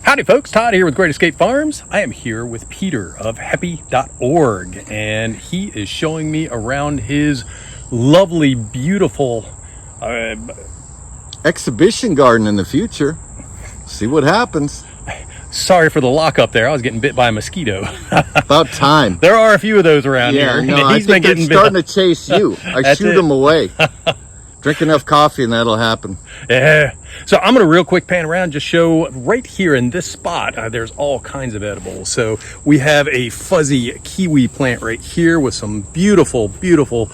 Howdy folks, Todd here with Great Escape Farms. I am here with Peter of Heppy.org, and he is showing me around his lovely, beautiful exhibition garden in the future. See what happens. Sorry for the lockup there. I was getting bit by a mosquito. About time. There are a few of those around here. No, I think they're starting to chase you. I shoot them away. Drink enough coffee and that'll happen. Yeah. So I'm going to real quick pan around, just show right here in this spot, there's all kinds of edibles. So we have a fuzzy kiwi plant right here with some beautiful, beautiful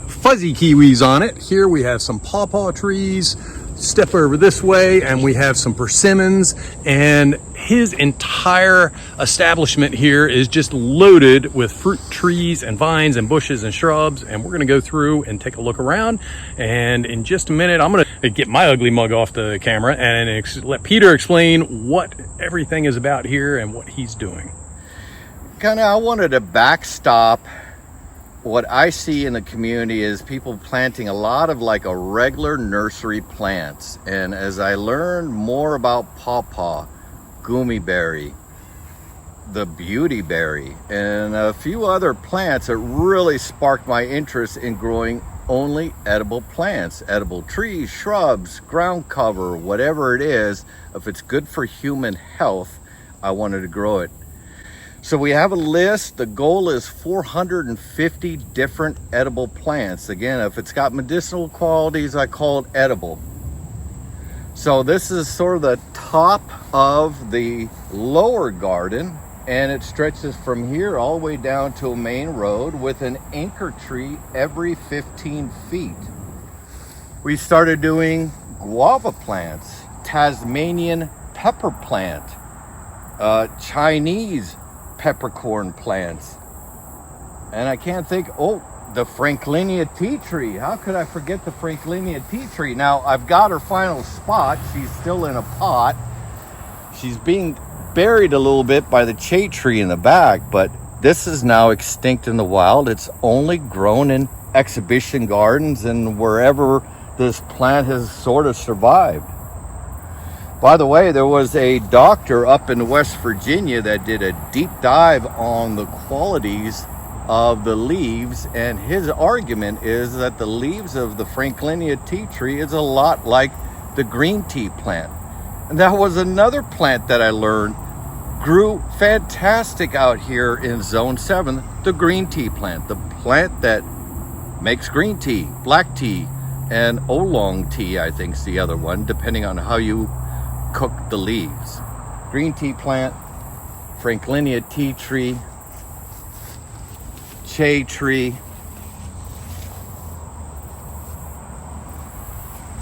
fuzzy kiwis on it. Here we have some pawpaw trees. Step over this way and we have some persimmons, and his entire establishment here is just loaded with fruit trees and vines and bushes and shrubs, and we're going to go through and take a look around. And in just a minute I'm going to get my ugly mug off the camera and let Peter explain what everything is about here and what he's doing. I wanted to backstop what I see in the community is people planting a lot of like a regular nursery plants. And as I learned more about pawpaw, goomyberry, the beautyberry, and a few other plants, it really sparked my interest in growing only edible plants, edible trees, shrubs, ground cover, whatever it is. If it's good for human health, I wanted to grow it. So we have a list. The goal is 450 different edible plants. Again, if it's got medicinal qualities, I call it edible. So this is sort of the top of the lower garden, and it stretches from here all the way down to a main road with an anchor tree every 15 feet. We started doing guava plants, Tasmanian pepper plant, Chinese peppercorn plants, and I can't think, the Franklinia tea tree. How could I forget the Franklinia tea tree? Now I've got her final spot. She's still in a pot. She's being buried a little bit by the shade tree in the back, but this is now extinct in the wild. It's only grown in exhibition gardens and wherever this plant has sort of survived. By the way, there was a doctor up in West Virginia that did a deep dive on the qualities of the leaves, and his argument is that the leaves of the Franklinia tea tree is a lot like the green tea plant. And that was another plant that I learned grew fantastic out here in Zone 7, the green tea plant, the plant that makes green tea, black tea, and oolong tea, I think is the other one, depending on how you cook the leaves. Green tea plant, Franklinia tea tree, shade tree,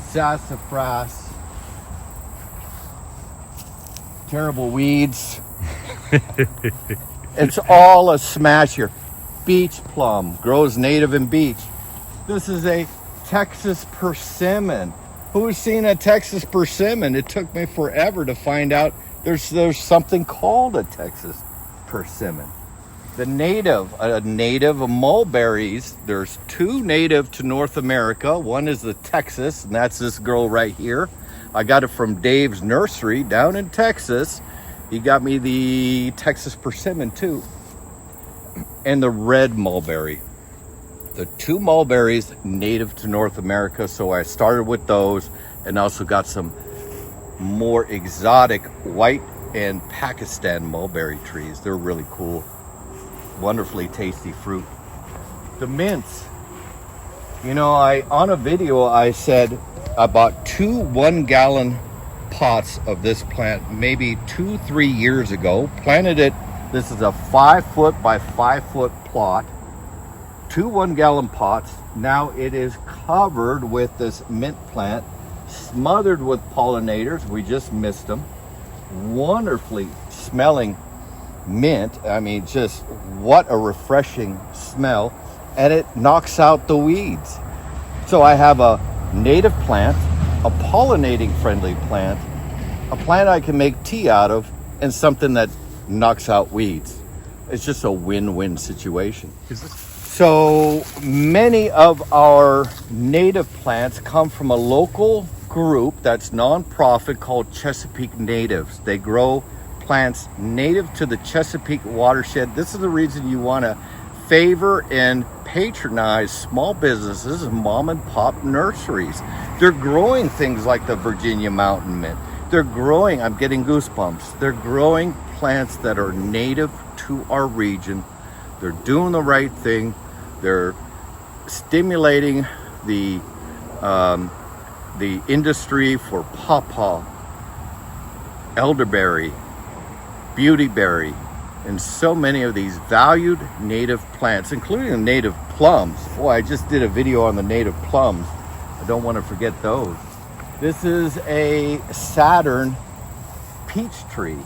sassafras, terrible weeds. It's all a smash here. Beach plum grows native in beach. This is a Texas persimmon. Who's seen a Texas persimmon? It took me forever to find out there's something called a Texas persimmon. The native of mulberries, there's two native to North America. One is the Texas, and that's this girl right here. I got it from Dave's nursery down in Texas. He got me the Texas persimmon too. And the red mulberry. The two mulberries native to North America, so I started with those and also got some more exotic white and Pakistan mulberry trees. They're really cool, wonderfully tasty fruit. The mints, on a video I said I bought 2 1-gallon pots of this plant maybe 2-3 years ago, planted it. This is a 5-foot by 5-foot plot. 2 1-gallon pots. Now it is covered with this mint plant, smothered with pollinators. We just missed them. Wonderfully smelling mint. I mean, just what a refreshing smell. And it knocks out the weeds. So I have a native plant, a pollinating friendly plant, a plant I can make tea out of, and something that knocks out weeds. It's just a win-win situation. So many of our native plants come from a local group that's nonprofit called Chesapeake Natives. They grow plants native to the Chesapeake watershed. This is the reason you want to favor and patronize small businesses and mom and pop nurseries. They're growing things like the Virginia Mountain Mint. They're growing, I'm getting goosebumps, they're growing plants that are native to our region. They're doing the right thing. They're stimulating the industry for pawpaw, elderberry, beautyberry, and so many of these valued native plants, including the native plums. Boy, I just did a video on the native plums. I don't want to forget those. This is a Saturn peach tree,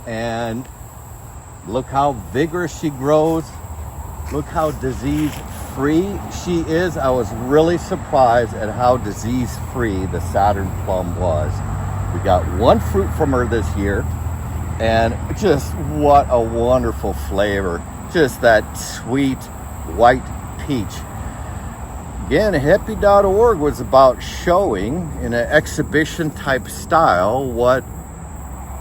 and look how vigorous she grows. Look how disease-free she is. I was really surprised at how disease-free the Saturn plum was. We got one fruit from her this year, and just what a wonderful flavor. Just that sweet white peach. Again, Heppy.org was about showing in an exhibition type style what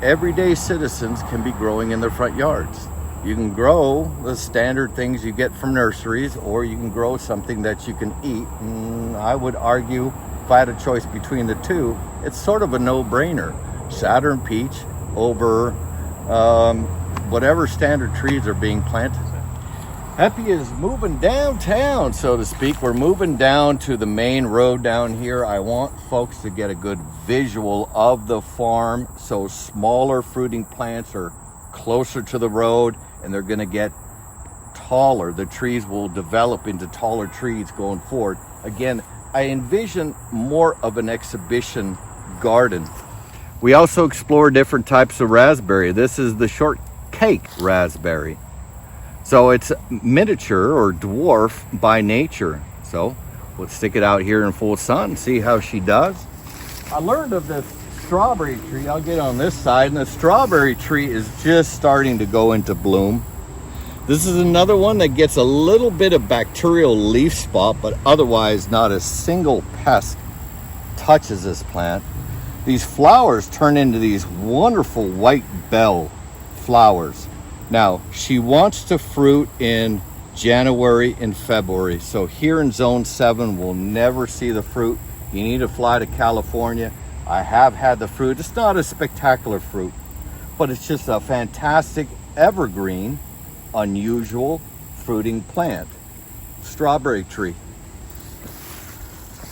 everyday citizens can be growing in their front yards. You can grow the standard things you get from nurseries, or you can grow something that you can eat. And I would argue, if I had a choice between the two, it's sort of a no-brainer. Saturn peach over whatever standard trees are being planted. Heppy is moving downtown, so to speak. We're moving down to the main road down here. I want folks to get a good visual of the farm, so smaller fruiting plants are closer to the road, and they're going to get taller. The trees will develop into taller trees going forward. Again, I envision more of an exhibition garden. We also explore different types of raspberry. This is the Shortcake raspberry. So it's miniature or dwarf by nature. So we'll stick it out here in full sun and see how she does. I learned of this strawberry tree. I'll get on this side, and the strawberry tree is just starting to go into bloom. This is another one that gets a little bit of bacterial leaf spot, but otherwise not a single pest touches this plant. These flowers turn into these wonderful white bell flowers. Now, she wants to fruit in January and February. So here in Zone 7, we'll never see the fruit. You need to fly to California. I have had the fruit. It's not a spectacular fruit, but it's just a fantastic evergreen, unusual fruiting plant. Strawberry tree.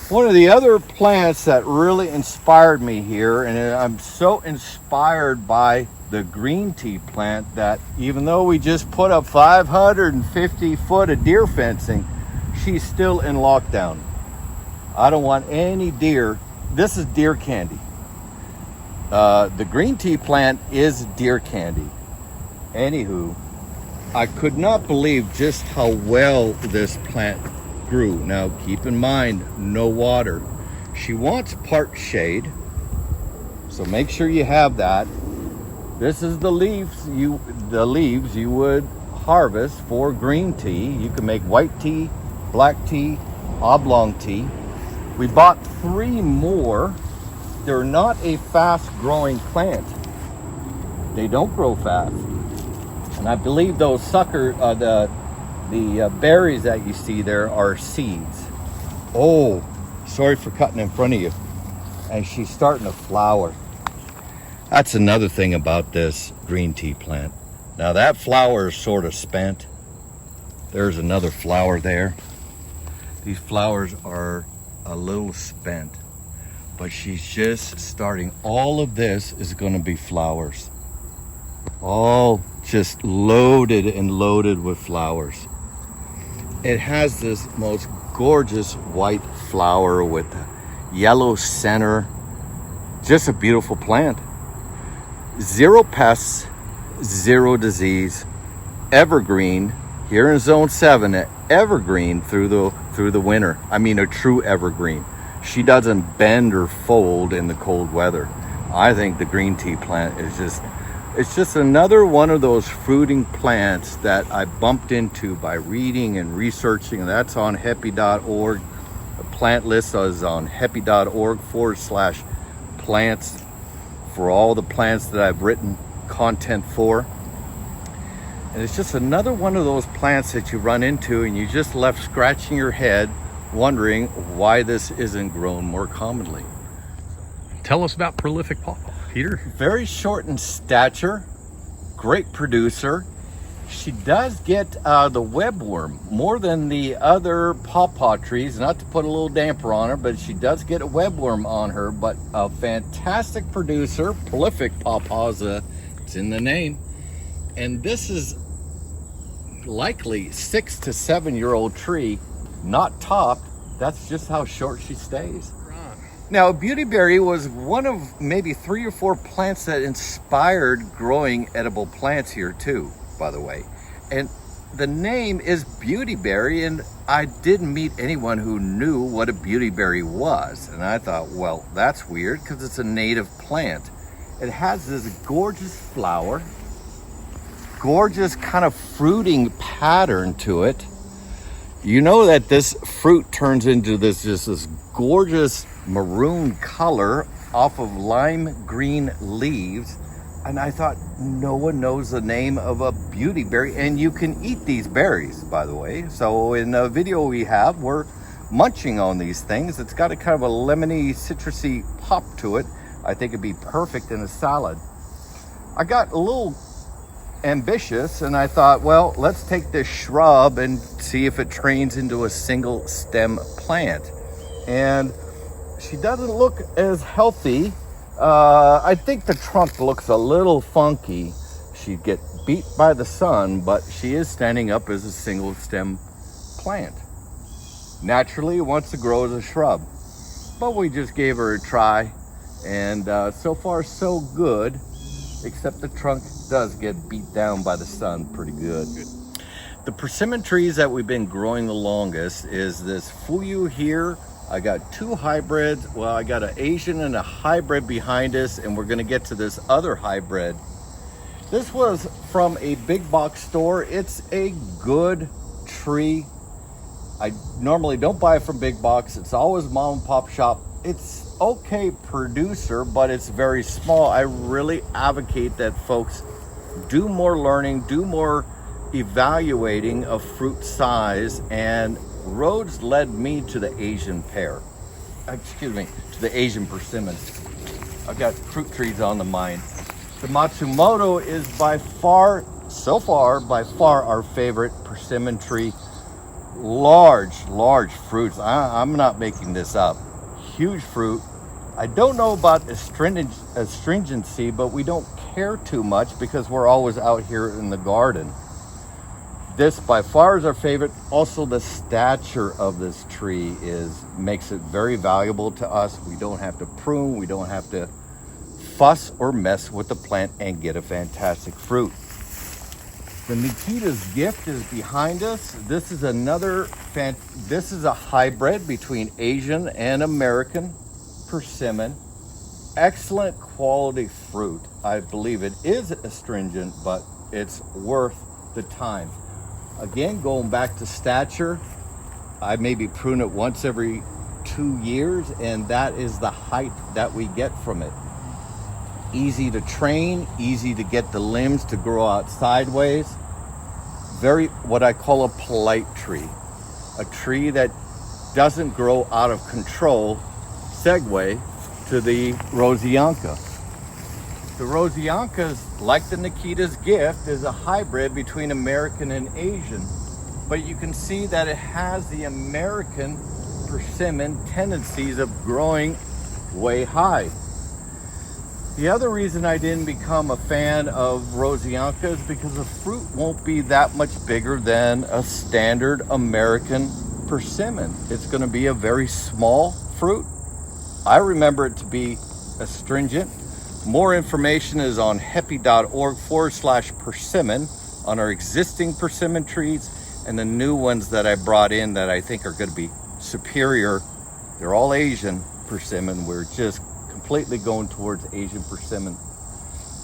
One of the other plants that really inspired me here, and I'm so inspired by the green tea plant, that even though we just put up 550 foot of deer fencing, she's still in lockdown. I don't want any deer. This is deer candy. The green tea plant is deer candy. Anywho, I could not believe just how well this plant grew. Now keep in mind, no water. She wants part shade, so make sure you have that. This is the leaves you would harvest for green tea. You can make white tea, black tea, oblong tea. We bought 3 more. They're not a fast growing plant. They don't grow fast. And I believe those the berries that you see there are seeds. Oh, sorry for cutting in front of you. And she's starting to flower. That's another thing about this green tea plant. Now that flower is sort of spent. There's another flower there. These flowers are a little spent, but she's just starting. All of this is going to be flowers. All just loaded and loaded with flowers. It has this most gorgeous white flower with a yellow center. Just a beautiful plant. 0 pests, 0 disease, evergreen. Here in Zone 7, an evergreen through the winter. I mean, a true evergreen. She doesn't bend or fold in the cold weather. I think the green tea plant is just another one of those fruiting plants that I bumped into by reading and researching. That's on Heppy.org. A plant list is on heppy.org/plants for all the plants that I've written content for. And it's just another one of those plants that you run into and you just left scratching your head wondering why this isn't grown more commonly. Tell us about prolific pawpaw, Peter. Very short in stature, great producer. She does get the webworm more than the other pawpaw trees, not to put a little damper on her, but she does get a webworm on her, but a fantastic producer. Prolific pawpaw, it's in the name. And this is likely 6 to 7 year old tree, not topped. That's just how short she stays. Now, beautyberry was one of maybe 3 or 4 plants that inspired growing edible plants here too, by the way. And the name is beautyberry, and I didn't meet anyone who knew what a beautyberry was. And I thought, well, that's weird because it's a native plant. It has this gorgeous flower, gorgeous kind of fruiting pattern to it. You know that this fruit turns into this gorgeous maroon color off of lime green leaves. And I thought, no one knows the name of a beautyberry, and you can eat these berries, by the way. So in a video we have, we're munching on these things. It's got a kind of a lemony, citrusy pop to it. I think it'd be perfect in a salad. I got a little ambitious and I thought, well, let's take this shrub and see if it trains into a single stem plant. And she doesn't look as healthy. I think the trunk looks a little funky. She'd get beat by the sun, but she is standing up as a single stem plant. Naturally, it wants to grow as a shrub, but we just gave her a try, and so far so good, except the trunk does get beat down by the sun pretty good. The persimmon trees that we've been growing the longest is this Fuyu here. I got 2 hybrids. Well, I got an Asian and a hybrid behind us, and we're gonna get to this other hybrid. This was from a big box store. It's a good tree. I normally don't buy it from big box. It's always mom and pop shop. It's okay producer, but it's very small. I really advocate that folks do more learning, do more evaluating of fruit size, and roads led me to the Asian pear. Excuse me, to the Asian persimmon. I've got fruit trees on the mind. The Matsumoto is by far, so far, by far our favorite persimmon tree. Large fruits. I'm not making this up. Huge fruit. I don't know about astringency, but we don't care too much because we're always out here in the garden. This by far is our favorite. Also, the stature of this tree makes it very valuable to us. We don't have to prune, we don't have to fuss or mess with the plant and get a fantastic fruit. The Nikita's Gift is behind us. This is this is a hybrid between Asian and American persimmon. Excellent quality fruit. I believe it is astringent, but it's worth the time. Again, going back to stature, I maybe prune it once every 2 years, and that is the height that we get from it. Easy to train, easy to get the limbs to grow out sideways. Very, what I call a polite tree. A tree that doesn't grow out of control. Segue to the Rosianka. The Rosianka, like the Nikita's Gift, is a hybrid between American and Asian. But you can see that it has the American persimmon tendencies of growing way high. The other reason I didn't become a fan of Rosianka is because the fruit won't be that much bigger than a standard American persimmon. It's going to be a very small fruit. I remember it to be astringent. More information is on heppy.org/persimmon on our existing persimmon trees and the new ones that I brought in that I think are going to be superior. They're all Asian persimmon. We're just completely going towards Asian persimmon.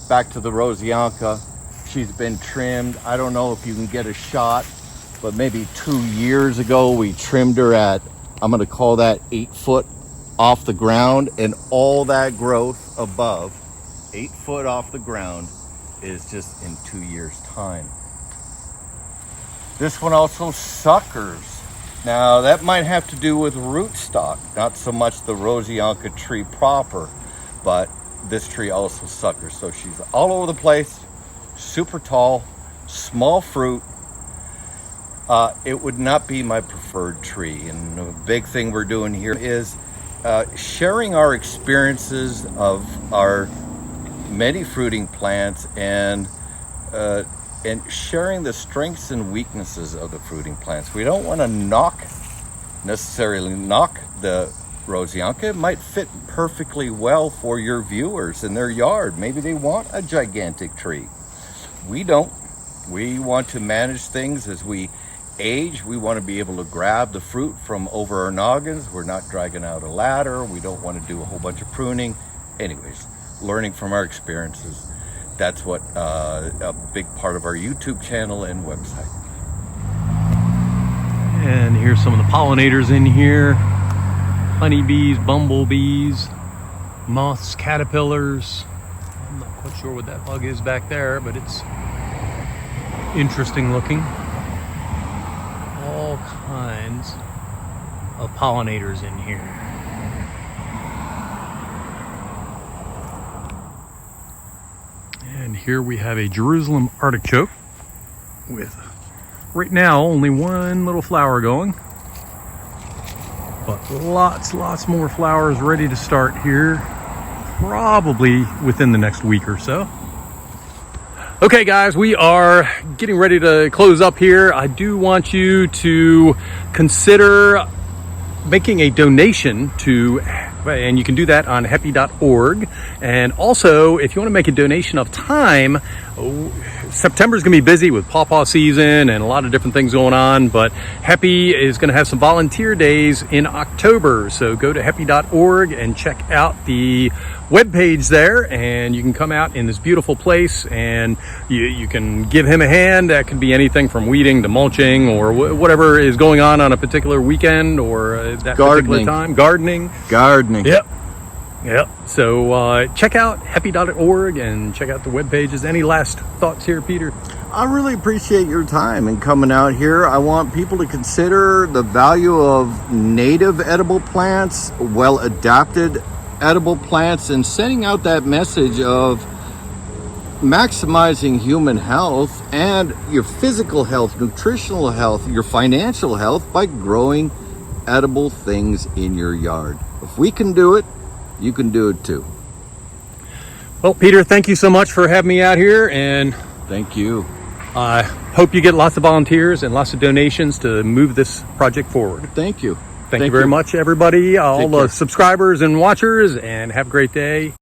Back to the Rosianka. She's been trimmed. I don't know if you can get a shot, but maybe 2 years ago we trimmed her at I'm going to call that 8 foot off the ground, and all that growth above 8 foot off the ground is just in 2 years time. This one also suckers. Now that might have to do with rootstock, not so much the Roseanca tree proper, but this tree also suckers. So she's all over the place, super tall, small fruit. It would not be my preferred tree. And the big thing we're doing here is sharing our experiences of our many fruiting plants, and sharing the strengths and weaknesses of the fruiting plants. We don't want to necessarily knock the Roseanca. It might fit perfectly well for your viewers in their yard. Maybe they want a gigantic tree. We don't. We want to manage things as we age. We want to be able to grab the fruit from over our noggins. We're not dragging out a ladder. We don't want to do a whole bunch of pruning. Anyways, learning from our experiences. That's what a big part of our YouTube channel and website. And here's some of the pollinators in here. Honeybees, bumblebees, moths, caterpillars. I'm not quite sure what that bug is back there, but it's interesting looking. All kinds of pollinators in here. And here we have a Jerusalem artichoke with, right now, only one little flower going. But lots more flowers ready to start here, probably within the next week or so. Okay guys, we are getting ready to close up here. I do want you to consider making a donation to, and you can do that on heppy.org. And also, if you want to make a donation of time, September is going to be busy with Pawpaw season and a lot of different things going on, but Heppy is going to have some volunteer days in October. So go to heppy.org and check out the webpage there, and you can come out in this beautiful place and you can give him a hand. That could be anything from weeding to mulching or whatever is going on a particular weekend or that particular time. Gardening. Yep. So check out heppy.org and check out the web pages. Any last thoughts here, Peter? I really appreciate your time and coming out here. I want people to consider the value of native edible plants, well adapted edible plants, and sending out that message of maximizing human health and your physical health, nutritional health, your financial health by growing edible things in your yard. If we can do it, you can do it too. Well, Peter, thank you so much for having me out here, and thank you. I hope you get lots of volunteers and lots of donations to move this project forward. Thank you. Thank you very much, everybody, all the subscribers and watchers, and have a great day.